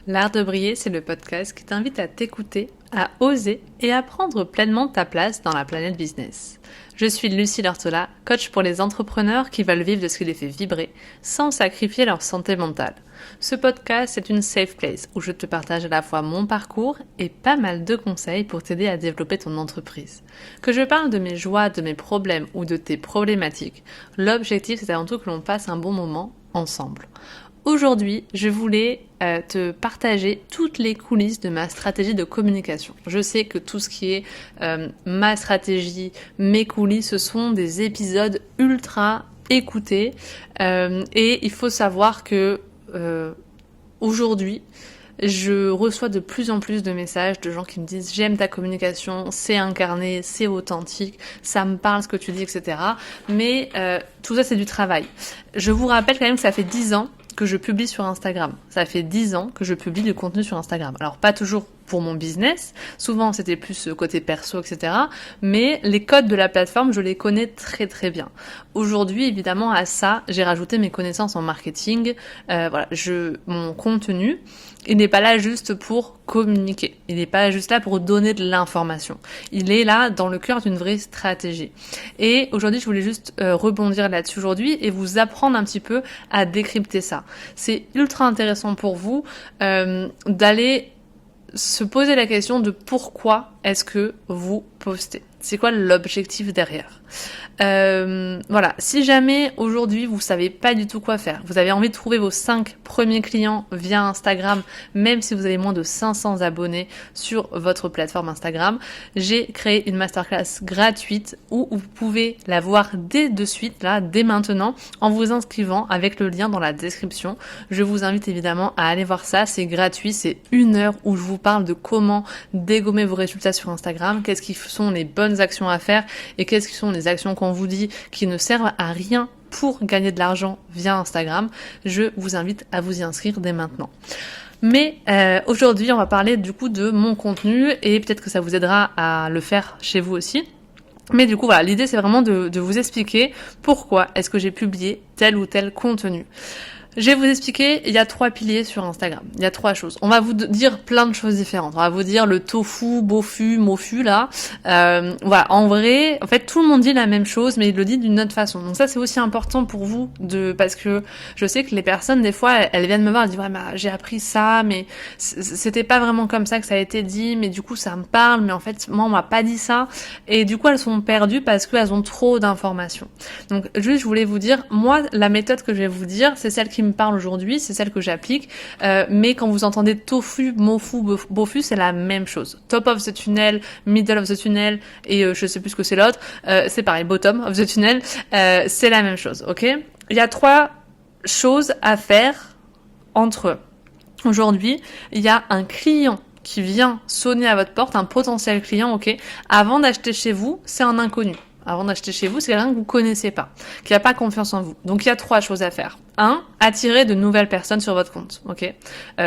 L'Art de briller, c'est le podcast qui t'invite à t'écouter, à oser et à prendre pleinement ta place dans la planète business. Je suis Lucie Lortola, coach pour les entrepreneurs qui veulent vivre de ce qui les fait vibrer sans sacrifier leur santé mentale. Ce podcast est une safe place où je te partage à la fois mon parcours et pas mal de conseils pour t'aider à développer ton entreprise. Que je parle de mes joies, de mes problèmes ou de tes problématiques, l'objectif c'est avant tout que l'on passe un bon moment ensemble. Aujourd'hui, je voulais te partager toutes les coulisses de ma stratégie de communication. Je sais que tout ce qui est ma stratégie, mes coulisses, ce sont des épisodes ultra écoutés et il faut savoir que aujourd'hui, je reçois de plus en plus de messages de gens qui me disent « J'aime ta communication, c'est incarné, c'est authentique, ça me parle ce que tu dis, etc. » Mais tout ça, c'est du travail. Je vous rappelle quand même que ça fait 10 ans que je publie sur Instagram. Ça fait 10 ans que je publie du contenu sur Instagram. Alors, pas toujours pour mon business. Souvent, c'était plus côté perso, etc. Mais les codes de la plateforme, je les connais très très bien. Aujourd'hui, évidemment, à ça, j'ai rajouté mes connaissances en marketing. Mon contenu, il n'est pas là juste pour communiquer. Il n'est pas juste là pour donner de l'information. Il est là dans le cœur d'une vraie stratégie. Et aujourd'hui, je voulais juste rebondir là-dessus aujourd'hui et vous apprendre un petit peu à décrypter ça. C'est ultra intéressant pour vous d'aller se poser la question de pourquoi est-ce que vous postez. C'est quoi l'objectif derrière ? Voilà, si jamais aujourd'hui vous savez pas du tout quoi faire, vous avez envie de trouver vos 5 premiers clients via Instagram, même si vous avez moins de 500 abonnés sur votre plateforme Instagram, j'ai créé une masterclass gratuite où vous pouvez la voir dès de suite, là, dès maintenant, en vous inscrivant avec le lien dans la description. Je vous invite évidemment à aller voir ça, c'est gratuit, c'est 1 heure où je vous parle de comment dégommer vos résultats sur Instagram, qu'est-ce qui sont les bonnes actions à faire et qu'est-ce qui sont les actions qu'on vous dit qui ne servent à rien pour gagner de l'argent via Instagram. Je vous invite à vous y inscrire dès maintenant. Mais aujourd'hui, on va parler du coup de mon contenu et peut-être que ça vous aidera à le faire chez vous aussi. Mais du coup, voilà, l'idée c'est vraiment de vous expliquer pourquoi est-ce que j'ai publié tel ou tel contenu. Je vais vous expliquer, il y a 3 piliers sur Instagram. Il y a 3 choses. On va vous dire plein de choses différentes. On va vous dire le tofu, bofu, mofu, là. Voilà, en vrai, en fait, tout le monde dit la même chose, mais il le dit d'une autre façon. Donc ça, c'est aussi important pour vous parce que je sais que les personnes, des fois, elles viennent me voir, elles disent, ouais, bah, j'ai appris ça, mais c'était pas vraiment comme ça que ça a été dit, mais du coup, ça me parle, mais en fait, moi, on m'a pas dit ça. Et du coup, elles sont perdues parce qu'elles ont trop d'informations. Donc, juste, je voulais vous dire, moi, la méthode que je vais vous dire, c'est celle qui me parle aujourd'hui, c'est celle que j'applique, mais quand vous entendez tofu, mofu, bofu, c'est la même chose. Top of the tunnel, middle of the tunnel, et je sais plus ce que c'est l'autre, c'est pareil, bottom of the tunnel, c'est la même chose, ok ? Il y a 3 choses à faire entre eux. Aujourd'hui, il y a un client qui vient sonner à votre porte, un potentiel client, ok ? Avant d'acheter chez vous, c'est un inconnu. Avant d'acheter chez vous, c'est quelqu'un que vous connaissez pas, qui a pas confiance en vous. Donc il y a 3 choses à faire. 1, attirer de nouvelles personnes sur votre compte, ok ?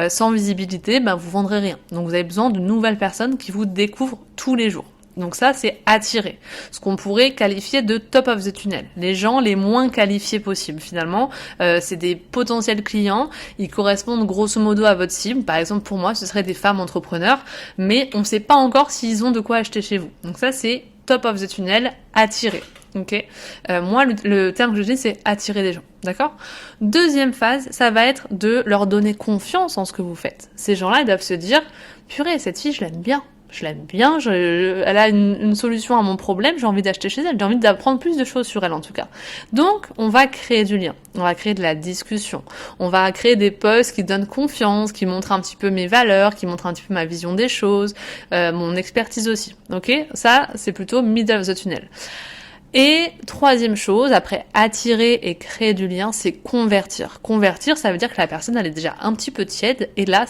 Sans visibilité, vous vendrez rien. Donc vous avez besoin de nouvelles personnes qui vous découvrent tous les jours. Donc ça, c'est attirer. Ce qu'on pourrait qualifier de top of the tunnel. Les gens les moins qualifiés possibles, finalement. C'est des potentiels clients. Ils correspondent grosso modo à votre cible. Par exemple, pour moi, ce seraient des femmes entrepreneurs. Mais on ne sait pas encore s'ils ont de quoi acheter chez vous. Donc ça, c'est top of the tunnel, attirer. Ok. Moi, le terme que je dis, c'est attirer des gens. D'accord ? Deuxième phase, ça va être de leur donner confiance en ce que vous faites. Ces gens-là, ils doivent se dire, purée, cette fille, je l'aime bien. Elle a une solution à mon problème, j'ai envie d'acheter chez elle, j'ai envie d'apprendre plus de choses sur elle en tout cas. Donc, on va créer du lien, on va créer de la discussion, on va créer des posts qui donnent confiance, qui montrent un petit peu mes valeurs, qui montrent un petit peu ma vision des choses, mon expertise aussi. Ok ? Ça, c'est plutôt middle of the tunnel. Et 3e chose, après attirer et créer du lien, c'est convertir. Convertir, ça veut dire que la personne, elle est déjà un petit peu tiède, et là,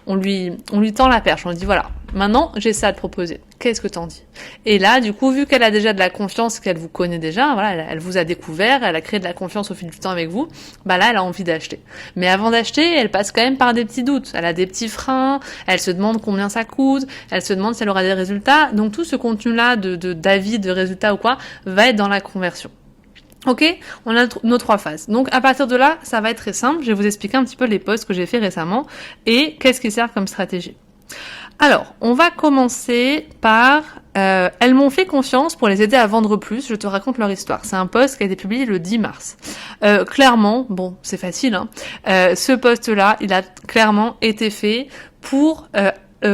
on lui tend la perche, on lui dit voilà, maintenant, j'ai ça à te proposer. Qu'est-ce que t'en dis ? Et là, du coup, vu qu'elle a déjà de la confiance, qu'elle vous connaît déjà, voilà, elle vous a découvert, elle a créé de la confiance au fil du temps avec vous, là, elle a envie d'acheter. Mais avant d'acheter, elle passe quand même par des petits doutes. Elle a des petits freins, elle se demande combien ça coûte, elle se demande si elle aura des résultats. Donc, tout ce contenu-là d'avis, de résultats ou quoi, va être dans la conversion. Ok, on a nos 3 phases. Donc à partir de là, ça va être très simple. Je vais vous expliquer un petit peu les posts que j'ai fait récemment et qu'est-ce qui sert comme stratégie. Alors, on va commencer par elles m'ont fait confiance pour les aider à vendre plus. Je te raconte leur histoire. C'est un post qui a été publié le 10 mars. Clairement, bon, c'est facile, hein. Ce post-là, il a clairement été fait pour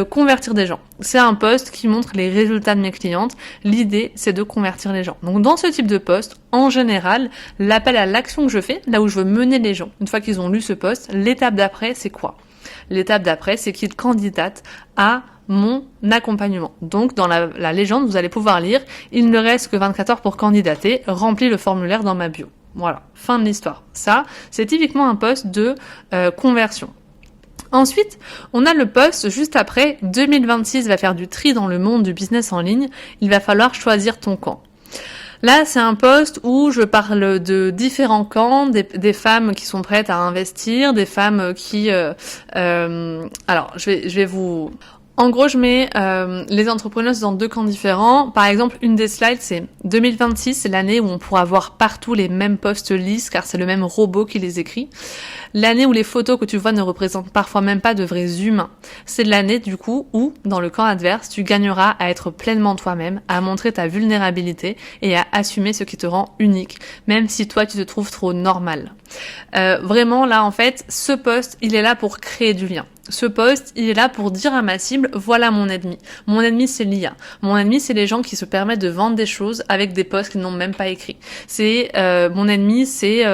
convertir des gens. C'est un post qui montre les résultats de mes clientes. L'idée, c'est de convertir les gens. Donc, dans ce type de post, en général, l'appel à l'action que je fais, là où je veux mener les gens, une fois qu'ils ont lu ce post, l'étape d'après, c'est quoi? L'étape d'après, c'est qu'ils candidatent à mon accompagnement. Donc, dans la légende, vous allez pouvoir lire « Il ne reste que 24 heures pour candidater, remplis le formulaire dans ma bio ». Voilà, fin de l'histoire. Ça, c'est typiquement un post de conversion. Ensuite, on a le post juste après, 2026 va faire du tri dans le monde du business en ligne, il va falloir choisir ton camp. Là, c'est un post où je parle de différents camps, des femmes qui sont prêtes à investir, des femmes qui... alors, je vais vous... En gros, je mets les entrepreneuses dans 2 camps différents. Par exemple, une des slides, c'est 2026, c'est l'année où on pourra voir partout les mêmes posts lisses, car c'est le même robot qui les écrit. L'année où les photos que tu vois ne représentent parfois même pas de vrais humains. C'est l'année, du coup, où, dans le camp adverse, tu gagneras à être pleinement toi-même, à montrer ta vulnérabilité et à assumer ce qui te rend unique, même si toi, tu te trouves trop normal. Vraiment, là, en fait, ce post, il est là pour créer du lien. Ce post, il est là pour dire à ma cible, voilà mon ennemi. Mon ennemi, c'est l'IA. Mon ennemi, c'est les gens qui se permettent de vendre des choses avec des posts qu'ils n'ont même pas écrits. Mon ennemi, c'est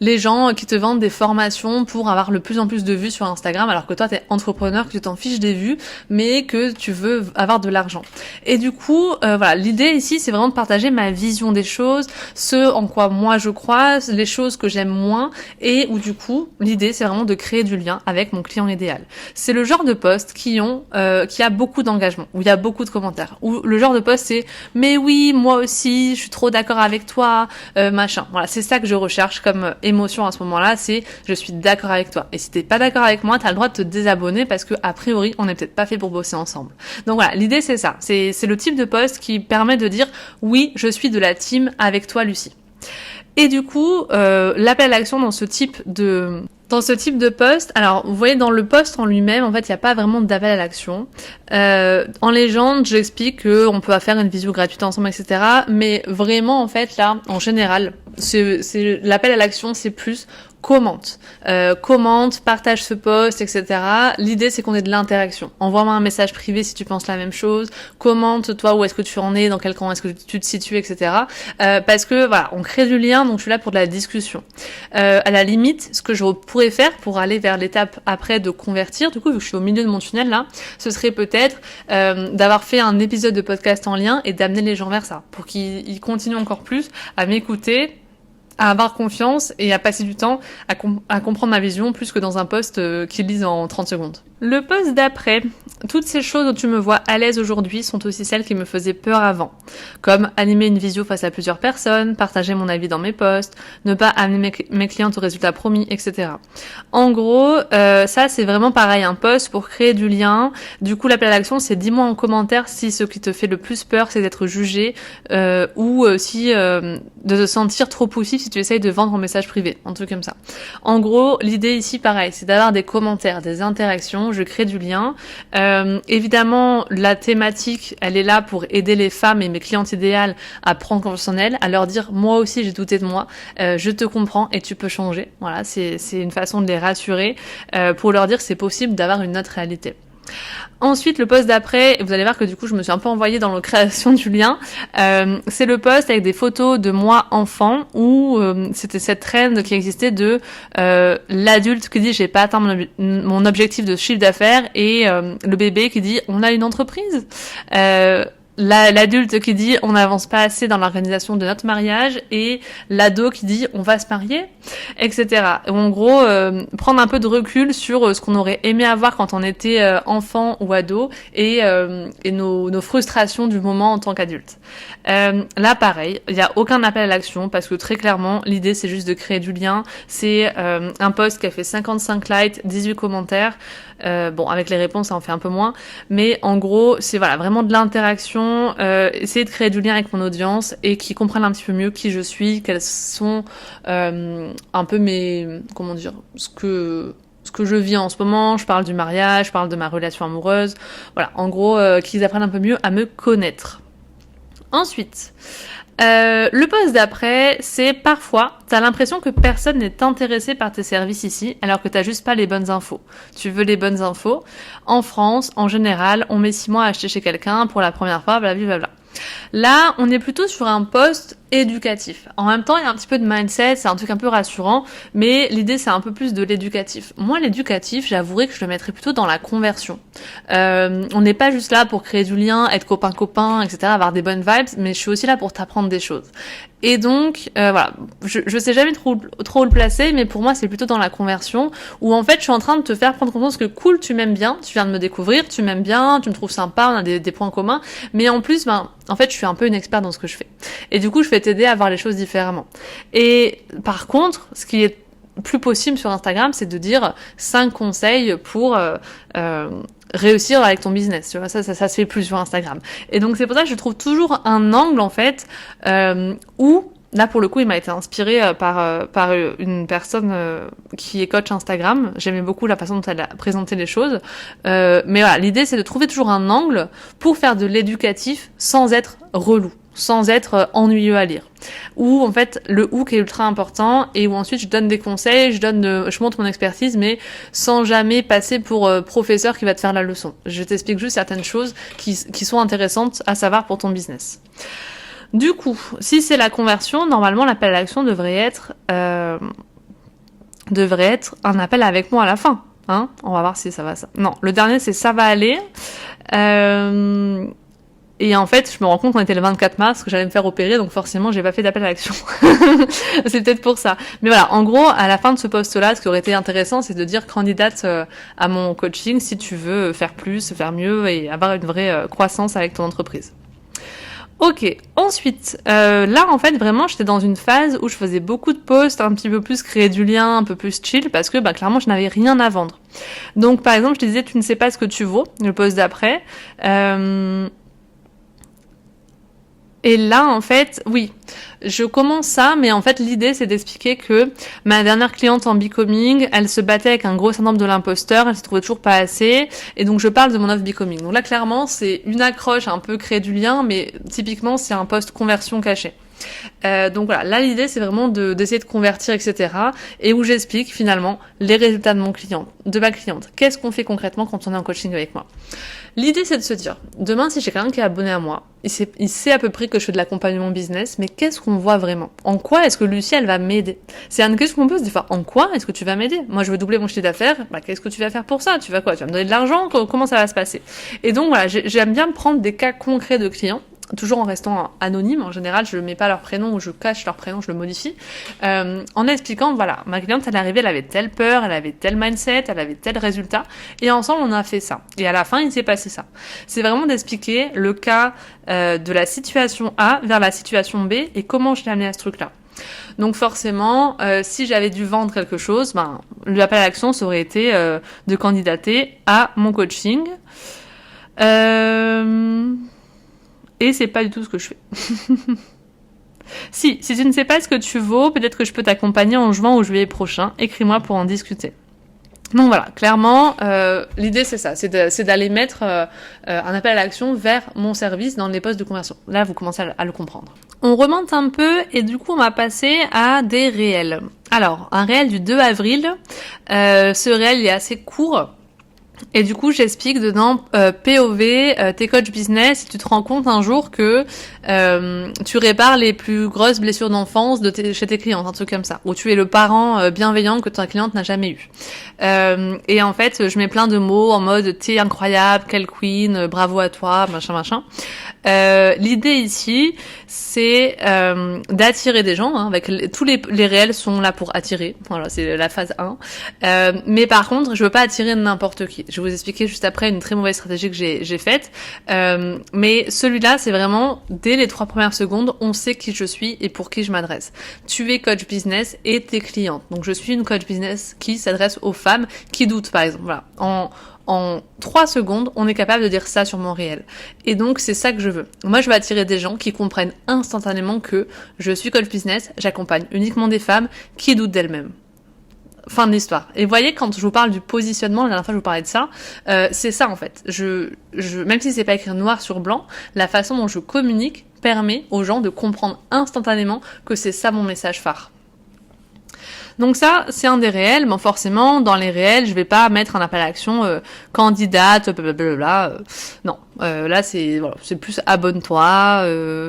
les gens qui te vendent des formations pour avoir le plus en plus de vues sur Instagram, alors que toi, t'es entrepreneur, que tu t'en fiches des vues, mais que tu veux avoir de l'argent. Et du coup, voilà, l'idée ici, c'est vraiment de partager ma vision des choses, ce en quoi moi je crois, les choses que j'aime moins, et où du coup, l'idée, c'est vraiment de créer du lien avec mon client idéal. C'est le genre de post qui a beaucoup d'engagement, où il y a beaucoup de commentaires, où le genre de post c'est « mais oui, moi aussi, je suis trop d'accord avec toi, machin ». Voilà, c'est ça que je recherche comme émotion à ce moment-là, c'est je suis d'accord avec toi. Et si t'es pas d'accord avec moi, t'as le droit de te désabonner parce que a priori, on n'est peut-être pas fait pour bosser ensemble. Donc voilà, l'idée c'est ça. C'est le type de post qui permet de dire oui, je suis de la team avec toi, Lucie. Et du coup, l'appel à l'action dans ce type de post, alors vous voyez dans le post en lui-même, en fait, il n'y a pas vraiment d'appel à l'action. En légende, j'explique qu'on peut faire une visio gratuite ensemble, etc. Mais vraiment, en fait, là, en général, c'est l'appel à l'action, c'est plus commente, partage ce post, etc. L'idée, c'est qu'on ait de l'interaction. Envoie-moi un message privé si tu penses la même chose. Commente, toi, où est-ce que tu en es, dans quel camp est-ce que tu te situes, etc. Parce que, voilà, on crée du lien, donc je suis là pour de la discussion. À la limite, ce que je pourrais faire pour aller vers l'étape après de convertir, du coup, vu que je suis au milieu de mon tunnel, là, ce serait peut-être d'avoir fait un épisode de podcast en lien et d'amener les gens vers ça, pour qu'ils continuent encore plus à m'écouter, à avoir confiance et à passer du temps à comprendre ma vision plus que dans un post qu'ils lisent en 30 secondes. Le post d'après, toutes ces choses dont tu me vois à l'aise aujourd'hui sont aussi celles qui me faisaient peur avant, comme animer une visio face à plusieurs personnes, partager mon avis dans mes posts, ne pas amener mes clientes au résultat promis, etc. En gros, ça c'est vraiment pareil, un post pour créer du lien. Du coup, l'appel à l'action, c'est dis-moi en commentaire si ce qui te fait le plus peur, c'est d'être jugé ou si de te sentir trop poussif si tu essayes de vendre en message privé, un truc comme ça. En gros, l'idée ici, pareil, c'est d'avoir des commentaires, des interactions. Je crée du lien. Évidemment, la thématique, elle est là pour aider les femmes et mes clientes idéales à prendre confiance en elles, à leur dire, moi aussi j'ai douté de moi, je te comprends et tu peux changer. Voilà, c'est une façon de les rassurer pour leur dire que c'est possible d'avoir une autre réalité. Ensuite, le post d'après, vous allez voir que du coup, je me suis un peu envoyée dans la création du lien. C'est le post avec des photos de moi enfant où c'était cette trend qui existait de l'adulte qui dit j'ai pas atteint mon objectif de chiffre d'affaires et le bébé qui dit on a une entreprise. L'adulte qui dit on n'avance pas assez dans l'organisation de notre mariage et l'ado qui dit on va se marier, etc. En gros, prendre un peu de recul sur ce qu'on aurait aimé avoir quand on était enfant ou ado et nos frustrations du moment en tant qu'adulte. Là, pareil, il n'y a aucun appel à l'action parce que très clairement, l'idée c'est juste de créer du lien. C'est un post qui a fait 55 likes, 18 commentaires. Bon, avec les réponses, ça en fait un peu moins. Mais en gros, c'est voilà, vraiment de l'interaction, essayer de créer du lien avec mon audience et qu'ils comprennent un petit peu mieux qui je suis, quels sont un peu mes... Comment dire, ce que je vis en ce moment. Je parle du mariage, je parle de ma relation amoureuse. Voilà, en gros, qu'ils apprennent un peu mieux à me connaître. Ensuite, le post d'après, c'est parfois, t'as l'impression que personne n'est intéressé par tes services ici, alors que t'as juste pas les bonnes infos. Tu veux les bonnes infos. En France, en général, on met 6 mois à acheter chez quelqu'un pour la première fois, blablabla. Là, on est plutôt sur un post éducatif. En même temps, il y a un petit peu de mindset, c'est un truc un peu rassurant, mais l'idée, c'est un peu plus de l'éducatif. Moi, l'éducatif, j'avouerais que je le mettrais plutôt dans la conversion. On n'est pas juste là pour créer du lien, être copain-copain, etc., avoir des bonnes vibes, mais je suis aussi là pour t'apprendre des choses. Et donc, voilà, je sais jamais trop où le placer, mais pour moi, c'est plutôt dans la conversion, où en fait, je suis en train de te faire prendre conscience que cool, tu m'aimes bien, tu viens de me découvrir, tu m'aimes bien, tu me trouves sympa, on a des points communs, mais en plus, en fait, je suis un peu une experte dans ce que je fais. Et du coup, je vais t'aider à voir les choses différemment. Et par contre, ce qui est plus possible sur Instagram, c'est de dire 5 conseils pour réussir avec ton business. Tu vois, ça se fait plus sur Instagram. Et donc, c'est pour ça que je trouve toujours un angle, en fait, où, là, pour le coup, il m'a été inspiré par une personne qui est coach Instagram. J'aimais beaucoup la façon dont elle a présenté les choses. Mais voilà, l'idée, c'est de trouver toujours un angle pour faire de l'éducatif sans être relou, sans être ennuyeux à lire. Où, en fait, le hook est ultra important et où ensuite je donne des conseils, je montre mon expertise, mais sans jamais passer pour professeur qui va te faire la leçon. Je t'explique juste certaines choses qui sont intéressantes à savoir pour ton business. Du coup, si c'est la conversion, normalement l'appel à l'action devrait être un appel avec moi à la fin. Hein, on va voir si ça va ça. Non, le dernier c'est ça va aller. Et en fait, je me rends compte qu'on était le 24 mars, que j'allais me faire opérer, donc forcément, j'ai pas fait d'appel à l'action. C'est peut-être pour ça. Mais voilà, en gros, à la fin de ce post-là, ce qui aurait été intéressant, c'est de dire candidate à mon coaching si tu veux faire plus, faire mieux et avoir une vraie croissance avec ton entreprise. Ok, ensuite, là en fait vraiment j'étais dans une phase où je faisais beaucoup de posts, un petit peu plus créer du lien, un peu plus chill, parce que clairement je n'avais rien à vendre. Donc par exemple je te disais tu ne sais pas ce que tu vaux, le post d'après, et là, en fait, oui, je commence ça, mais en fait, l'idée, c'est d'expliquer que ma dernière cliente en becoming, elle se battait avec un gros syndrome de l'imposteur, elle se trouvait toujours pas assez, et donc je parle de mon offre becoming. Donc là, clairement, c'est une accroche, un peu créer du lien, mais typiquement, c'est un post conversion caché. Donc voilà, là l'idée c'est vraiment d'essayer de convertir, etc. Et où j'explique finalement les résultats de ma cliente. Qu'est-ce qu'on fait concrètement quand on est en coaching avec moi? L'idée c'est de se dire, demain si j'ai quelqu'un qui est abonné à moi, il sait à peu près que je fais de l'accompagnement business, mais qu'est-ce qu'on voit vraiment? En quoi est-ce que Lucie elle va m'aider? C'est une question qu'on pose des fois, en quoi est-ce que tu vas m'aider? Moi je veux doubler mon chiffre d'affaires, qu'est-ce que tu vas faire pour ça? Tu vas quoi? Tu vas me donner de l'argent? Comment ça va se passer? Et donc voilà, j'aime bien prendre des cas concrets de clients, toujours en restant anonyme. En général, je ne mets pas leur prénom ou je cache leur prénom, je le modifie, en expliquant, voilà, ma cliente, elle est arrivée, elle avait telle peur, elle avait tel mindset, elle avait tel résultat, et ensemble, on a fait ça. Et à la fin, il s'est passé ça. C'est vraiment d'expliquer le cas de la situation A vers la situation B et comment je l'ai amené à ce truc-là. Donc forcément, si j'avais dû vendre quelque chose, l'appel à l'action, ça aurait été de candidater à mon coaching. Et c'est pas du tout ce que je fais. Si tu ne sais pas ce que tu vaux, peut-être que je peux t'accompagner en juin ou juillet prochain. Écris-moi pour en discuter. Donc voilà, clairement, l'idée c'est ça, c'est d'aller mettre un appel à l'action vers mon service dans les postes de conversion. Là, vous commencez à le comprendre. On remonte un peu et du coup, on va passer à des réels. Alors, un réel du 2 avril. Ce réel il est assez court. Et du coup, j'explique dedans POV, tes coachs business, si tu te rends compte un jour que tu répares les plus grosses blessures d'enfance chez tes clientes, un truc comme ça, ou tu es le parent bienveillant que ta cliente n'a jamais eu. Et en fait, je mets plein de mots en mode t'es incroyable, quelle queen, bravo à toi, machin. L'idée ici, c'est d'attirer des gens, avec tous les réels sont là pour attirer. Voilà, c'est la phase 1. Mais par contre, je veux pas attirer n'importe qui. Je vais vous expliquer juste après une très mauvaise stratégie que j'ai faite. Mais celui-là, c'est vraiment, dès les 3 premières secondes, on sait qui je suis et pour qui je m'adresse. Tu es coach business et tes clientes. Donc je suis une coach business qui s'adresse aux femmes qui doutent, par exemple. Voilà. En 3 secondes, on est capable de dire ça sur mon réel. Et donc, c'est ça que je veux. Moi, je veux attirer des gens qui comprennent instantanément que je suis coach business, j'accompagne uniquement des femmes qui doutent d'elles-mêmes. Fin de l'histoire. Et vous voyez, quand je vous parle du positionnement, la dernière fois je vous parlais de ça, c'est ça en fait. Même si c'est pas écrit noir sur blanc, la façon dont je communique permet aux gens de comprendre instantanément que c'est ça mon message phare. Donc ça, c'est un des réels, mais forcément, dans les réels, je vais pas mettre un appel à l'action candidate, blablabla. Non, là c'est plus abonne-toi,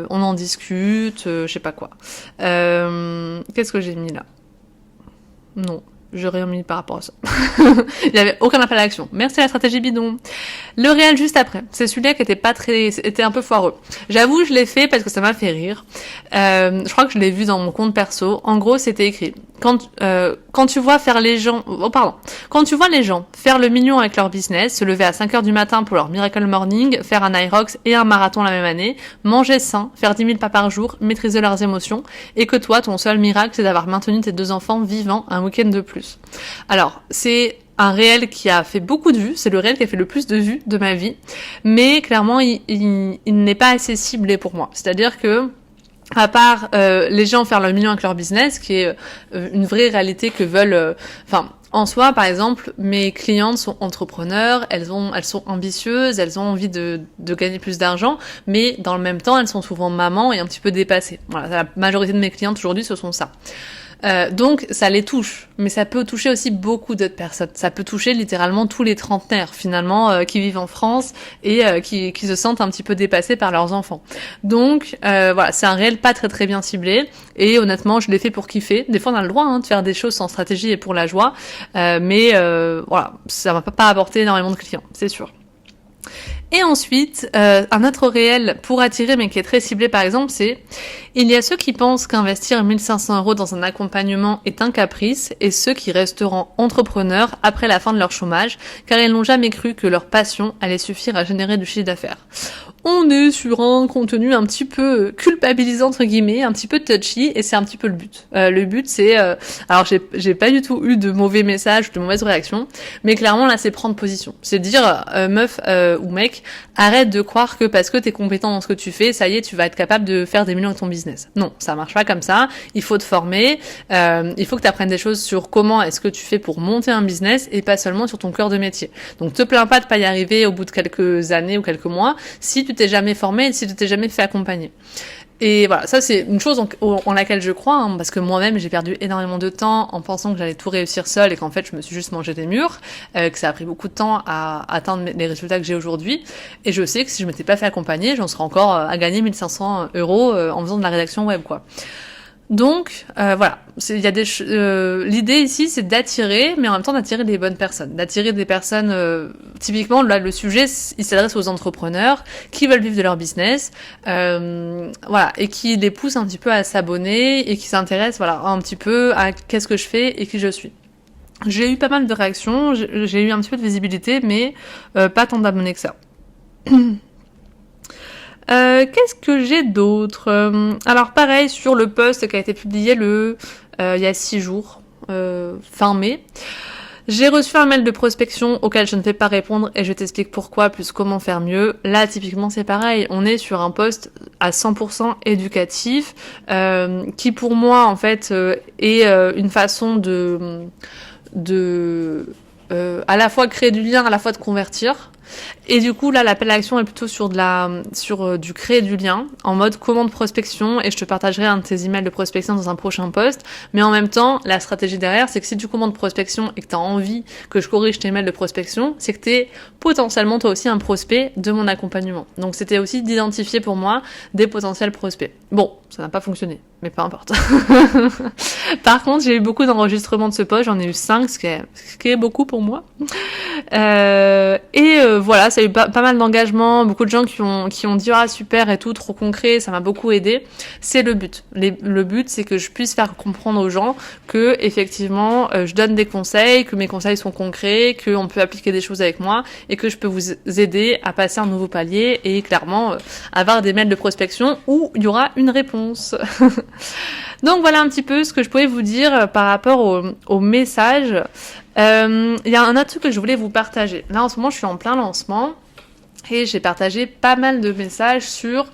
on en discute, je sais pas quoi. Qu'est-ce que j'ai mis là ? Non. Je rien mis par rapport à ça. Il n'y avait aucun appel à l'action. Merci à la stratégie bidon. Le réel juste après. C'est celui-là qui était un peu foireux. J'avoue, je l'ai fait parce que ça m'a fait rire. Je crois que je l'ai vu dans mon compte perso. En gros, c'était écrit. Quand tu vois Quand tu vois les gens faire le million avec leur business, se lever à 5h du matin pour leur Miracle Morning, faire un Irox et un marathon la même année, manger sain, faire 10 000 pas par jour, maîtriser leurs émotions, et que toi, ton seul miracle, c'est d'avoir maintenu tes 2 enfants vivants un week-end de plus. Alors, c'est un réel qui a fait beaucoup de vues, c'est le réel qui a fait le plus de vues de ma vie, mais clairement, il n'est pas assez ciblé pour moi. C'est-à-dire que, à part les gens faire leur million avec leur business, qui est une vraie réalité que veulent... en soi, par exemple, mes clientes sont entrepreneurs, elles sont ambitieuses, elles ont envie de gagner plus d'argent, mais dans le même temps, elles sont souvent mamans et un petit peu dépassées. Voilà, la majorité de mes clientes aujourd'hui, ce sont ça. Donc ça les touche, mais ça peut toucher aussi beaucoup d'autres personnes. Ça peut toucher littéralement tous les trentenaires finalement qui vivent en France et qui se sentent un petit peu dépassés par leurs enfants. Donc voilà, c'est un réel pas très très bien ciblé et honnêtement je l'ai fait pour kiffer. Des fois on a le droit de faire des choses sans stratégie et pour la joie, mais voilà, ça m'a pas apporté énormément de clients, c'est sûr. Et ensuite, un autre réel pour attirer, mais qui est très ciblé par exemple, c'est il y a ceux qui pensent qu'investir 1 500 € dans un accompagnement est un caprice et ceux qui resteront entrepreneurs après la fin de leur chômage, car ils n'ont jamais cru que leur passion allait suffire à générer du chiffre d'affaires. On est sur un contenu un petit peu culpabilisant entre guillemets, un petit peu touchy, et c'est un petit peu le but. Le but c'est, alors j'ai pas du tout eu de mauvais messages ou de mauvaises réactions, mais clairement là c'est prendre position. C'est dire meuf ou mec, arrête de croire que parce que t'es compétent dans ce que tu fais, ça y est, tu vas être capable de faire des millions avec ton business. Non, ça marche pas comme ça. Il faut te former, il faut que tu apprennes des choses sur comment est-ce que tu fais pour monter un business et pas seulement sur ton cœur de métier. Donc te plains pas de pas y arriver au bout de quelques années ou quelques mois si tu t'es jamais formé et si tu t'es jamais fait accompagner. Et voilà, ça c'est une chose en laquelle je crois, parce que moi-même j'ai perdu énormément de temps en pensant que j'allais tout réussir seule et qu'en fait je me suis juste mangé des murs, que ça a pris beaucoup de temps à atteindre les résultats que j'ai aujourd'hui. Et je sais que si je m'étais pas fait accompagner, j'en serais encore à gagner 1 500 € en faisant de la rédaction web, quoi. Donc voilà, l'idée ici c'est d'attirer, mais en même temps d'attirer les bonnes personnes, d'attirer des personnes, typiquement là le sujet il s'adresse aux entrepreneurs qui veulent vivre de leur business, voilà, et qui les poussent un petit peu à s'abonner et qui s'intéressent voilà un petit peu à qu'est-ce que je fais et qui je suis. J'ai eu pas mal de réactions, j'ai eu un petit peu de visibilité, mais pas tant d'abonnés que ça. Qu'est-ce que j'ai d'autre ? Alors pareil sur le post qui a été publié il y a 6 jours, fin mai. J'ai reçu un mail de prospection auquel je ne vais pas répondre et je t'explique pourquoi plus comment faire mieux. Là typiquement c'est pareil, on est sur un post à 100% éducatif qui pour moi en fait est une façon de à la fois créer du lien, à la fois de convertir. Et du coup là l'appel à l'action est plutôt sur du créer du lien en mode commande prospection, et je te partagerai un de tes emails de prospection dans un prochain post. Mais en même temps la stratégie derrière c'est que si tu commandes prospection et que tu as envie que je corrige tes mails de prospection, c'est que tu es potentiellement toi aussi un prospect de mon accompagnement. Donc c'était aussi d'identifier pour moi des potentiels prospects. Bon, ça n'a pas fonctionné. mais peu importe. Par contre, j'ai eu beaucoup d'enregistrements de ce post, j'en ai eu 5, ce qui est beaucoup pour moi. Voilà, ça a eu pas mal d'engagement, beaucoup de gens qui ont dit ah super et tout, trop concret, ça m'a beaucoup aidé. C'est le but. Le but, c'est que je puisse faire comprendre aux gens que effectivement, je donne des conseils, que mes conseils sont concrets, qu'on peut appliquer des choses avec moi et que je peux vous aider à passer un nouveau palier et clairement avoir des mails de prospection où il y aura une réponse. Donc voilà un petit peu ce que je pouvais vous dire par rapport au message. Il y a un autre truc que je voulais vous partager. Là en ce moment je suis en plein lancement et j'ai partagé pas mal de messages sur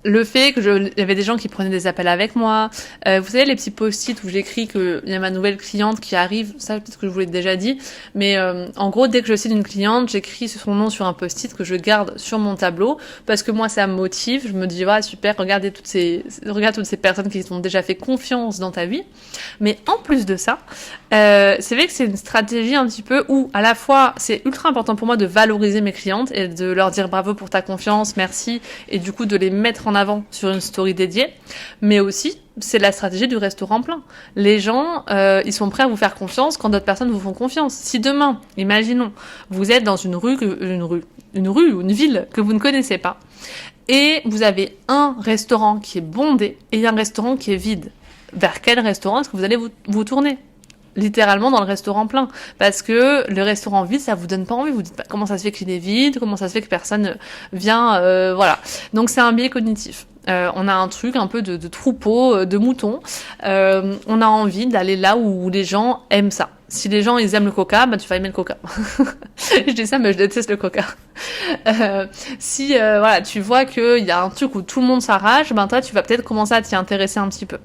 le fait que il y avait des gens qui prenaient des appels avec moi. Vous savez les petits post-it où j'écris qu'il y a ma nouvelle cliente qui arrive, ça peut-être que je vous l'ai déjà dit, mais en gros dès que je cite une cliente, j'écris son nom sur un post-it que je garde sur mon tableau parce que moi ça me motive, je me dis ah super, regarde toutes ces personnes qui t'ont déjà fait confiance dans ta vie. Mais en plus de ça, c'est vrai que c'est une stratégie un petit peu où à la fois c'est ultra important pour moi de valoriser mes clientes et de leur dire bravo pour ta confiance, merci, et du coup de les mettre en avant sur une story dédiée, mais aussi c'est la stratégie du restaurant plein. Les gens, ils sont prêts à vous faire confiance quand d'autres personnes vous font confiance. Si demain, imaginons, vous êtes dans une rue ou une ville que vous ne connaissez pas, et vous avez un restaurant qui est bondé et un restaurant qui est vide, vers quel restaurant est-ce que vous allez vous tourner ? Littéralement dans le restaurant plein, parce que le restaurant vide ça vous donne pas envie, vous dites comment ça se fait qu'il est vide, comment ça se fait que personne vient, voilà. Donc c'est un biais cognitif. On a un truc un peu de troupeau, de moutons. On a envie d'aller là où les gens aiment ça. Si les gens ils aiment le coca, bah tu vas aimer le coca. Je dis ça mais je déteste le coca. Si voilà, tu vois qu'il y a un truc où tout le monde s'arrache, ben toi tu vas peut-être commencer à t'y intéresser un petit peu.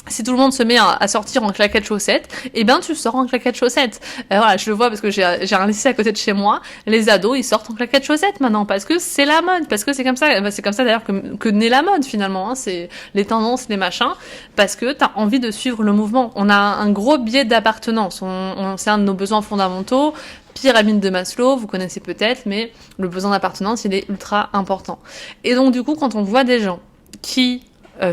Si tout le monde se met à sortir en claquettes chaussettes, eh ben tu sors en claquettes chaussettes. Voilà, je le vois parce que j'ai un lycée à côté de chez moi. Les ados, ils sortent en claquettes chaussettes maintenant parce que c'est la mode, parce que c'est comme ça. C'est comme ça d'ailleurs que naît la mode finalement. Hein, c'est les tendances, les machins, parce que t'as envie de suivre le mouvement. On a un gros biais d'appartenance. C'est un de nos besoins fondamentaux. Pyramide de Maslow, vous connaissez peut-être, mais le besoin d'appartenance, il est ultra important. Et donc du coup, quand on voit des gens qui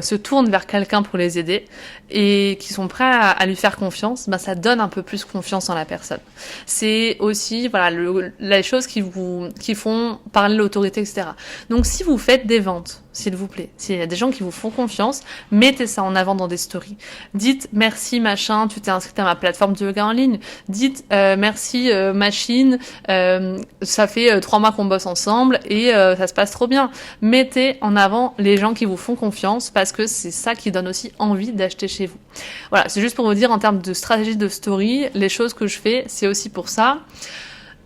se tournent vers quelqu'un pour les aider et qui sont prêts à lui faire confiance, ben ça donne un peu plus confiance en la personne. C'est aussi voilà les choses qui font parler l'autorité, etc. Donc si vous faites des ventes, s'il vous plaît, s'il y a des gens qui vous font confiance, mettez ça en avant dans des stories. Dites merci machin, tu t'es inscrit à ma plateforme de yoga en ligne. Dites merci machine, ça fait 3 mois qu'on bosse ensemble et ça se passe trop bien. Mettez en avant les gens qui vous font confiance parce que c'est ça qui donne aussi envie d'acheter chez vous. Voilà, c'est juste pour vous dire en termes de stratégie de story, les choses que je fais, c'est aussi pour ça.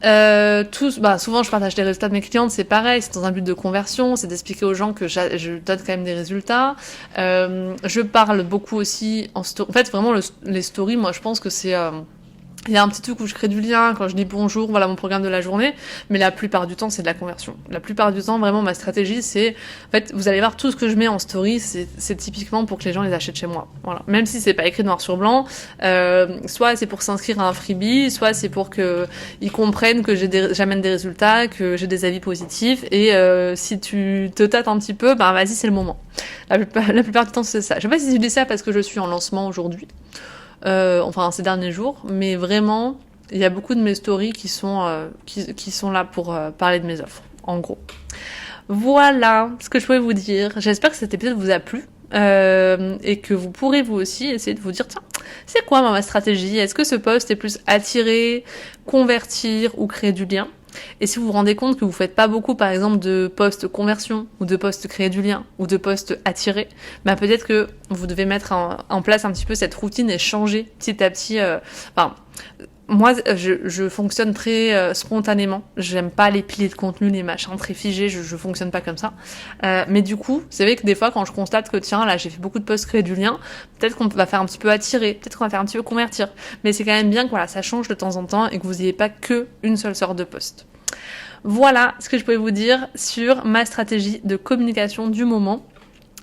Souvent je partage les résultats de mes clientes, c'est pareil, c'est dans un but de conversion, c'est d'expliquer aux gens que je donne quand même des résultats. Je parle beaucoup aussi en story. En fait, vraiment les stories, moi je pense que c'est il y a un petit truc où je crée du lien quand je dis bonjour, voilà mon programme de la journée, mais la plupart du temps c'est de la conversion. La plupart du temps vraiment ma stratégie c'est, en fait vous allez voir tout ce que je mets en story c'est typiquement pour que les gens les achètent chez moi. Voilà, même si c'est pas écrit noir sur blanc, soit c'est pour s'inscrire à un freebie, soit c'est pour que ils comprennent que j'amène des résultats, que j'ai des avis positifs et si tu te tâtes un petit peu, ben vas-y c'est le moment. La plupart du temps c'est ça. Je sais pas si je dis ça parce que je suis en lancement aujourd'hui. Ces derniers jours, mais vraiment, il y a beaucoup de mes stories qui sont là pour parler de mes offres, en gros. Voilà ce que je pouvais vous dire. J'espère que cet épisode vous a plu et que vous pourrez vous aussi essayer de vous dire tiens, c'est quoi ma stratégie ? Est-ce que ce post est plus attirer, convertir ou créer du lien ? Et si vous vous rendez compte que vous faites pas beaucoup, par exemple, de posts conversion, ou de posts créer du lien, ou de posts attirer, bah peut-être que vous devez mettre en place un petit peu cette routine et changer petit à petit. Moi, je fonctionne très spontanément. J'aime pas les piliers de contenu, les machins très figés. Je fonctionne pas comme ça. Mais du coup, c'est vrai que des fois, quand je constate que tiens, là, j'ai fait beaucoup de posts créer du lien, peut-être qu'on va faire un petit peu attirer, peut-être qu'on va faire un petit peu convertir. Mais c'est quand même bien que voilà, ça change de temps en temps et que vous n'ayez pas que une seule sorte de post. Voilà ce que je pouvais vous dire sur ma stratégie de communication du moment.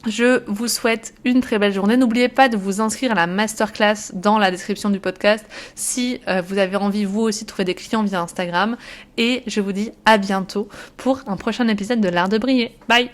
Je vous souhaite une très belle journée. N'oubliez pas de vous inscrire à la masterclass dans la description du podcast si vous avez envie vous aussi de trouver des clients via Instagram. Et je vous dis à bientôt pour un prochain épisode de l'Art de briller. Bye!